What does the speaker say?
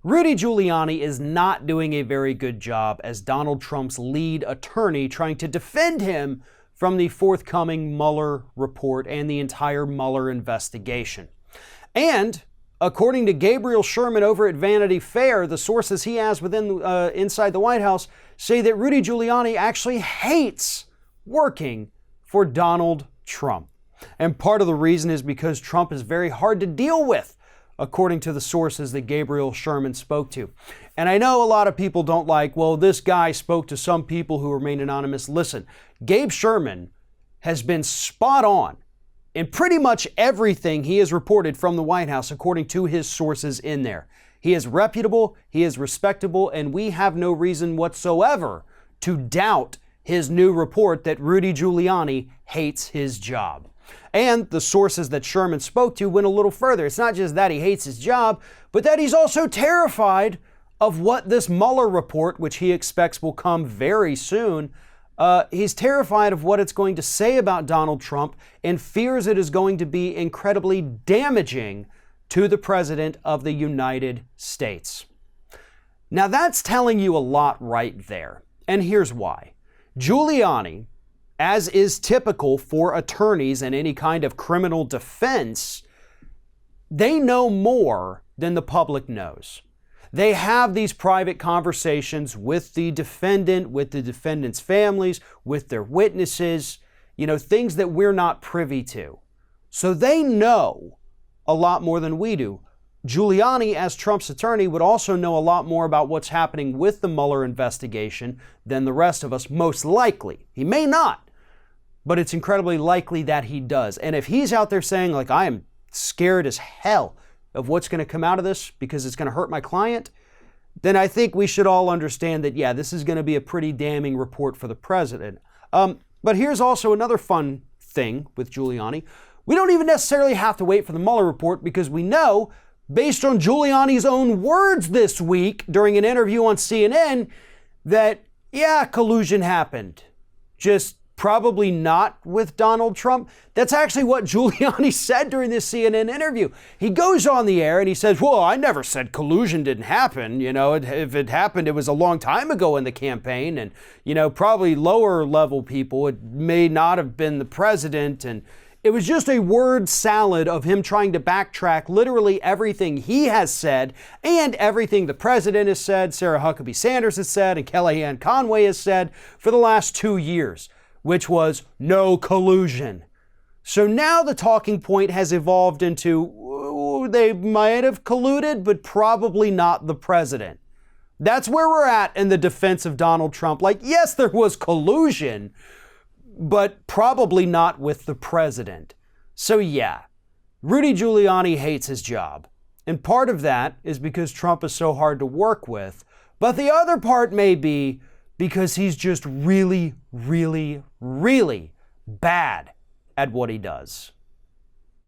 Rudy Giuliani is not doing a very good job as Donald Trump's lead attorney trying to defend him from the forthcoming Mueller report and the entire Mueller investigation. And according to Gabriel Sherman over at Vanity Fair, the sources he has within inside the White House say that Rudy Giuliani actually hates working for Donald Trump. And part of the reason is because Trump is very hard to deal with, according to the sources that Gabriel Sherman spoke to. And I know a lot of people don't like, well, this guy spoke to some people who remain anonymous. Listen, Gabe Sherman has been spot on in pretty much everything he has reported from the White House, according to his sources in there. He is reputable, he is respectable, and we have no reason whatsoever to doubt his new report that Rudy Giuliani hates his job. And the sources that Sherman spoke to went a little further. It's not just that he hates his job, but that he's also terrified of what this Mueller report, which he expects will come very soon, he's terrified of what it's going to say about Donald Trump and fears it is going to be incredibly damaging to the President of the United States. Now that's telling you a lot right there. And here's why. Giuliani, as is typical for attorneys in any kind of criminal defense, they know more than the public knows. They have these private conversations with the defendant, with the defendant's families, with their witnesses, things that we're not privy to. So they know a lot more than we do. Giuliani, as Trump's attorney, would also know a lot more about what's happening with the Mueller investigation than the rest of us, most likely. He may not, but it's incredibly likely that he does. And if he's out there saying, like, I am scared as hell of what's going to come out of this because it's going to hurt my client, then I think we should all understand that, yeah, this is going to be a pretty damning report for the president. But here's also another fun thing with Giuliani. We don't even necessarily have to wait for the Mueller report because we know, based on Giuliani's own words this week during an interview on CNN, that, yeah, collusion happened. Just probably not with Donald Trump. That's actually what Giuliani said during this CNN interview. He goes on the air and he says, well, I never said collusion didn't happen. If it happened, it was a long time ago in the campaign. And, probably lower level people, it may not have been the president. And it was just a word salad of him trying to backtrack literally everything he has said and everything the president has said, Sarah Huckabee Sanders has said, and Kellyanne Conway has said for the last 2 years, which was no collusion. So now the talking point has evolved into they might have colluded, but probably not the president. That's where we're at in the defense of Donald Trump. Like, yes, there was collusion, but probably not with the president. So yeah, Rudy Giuliani hates his job. And part of that is because Trump is so hard to work with. But the other part may be because he's just really, really, really bad at what he does.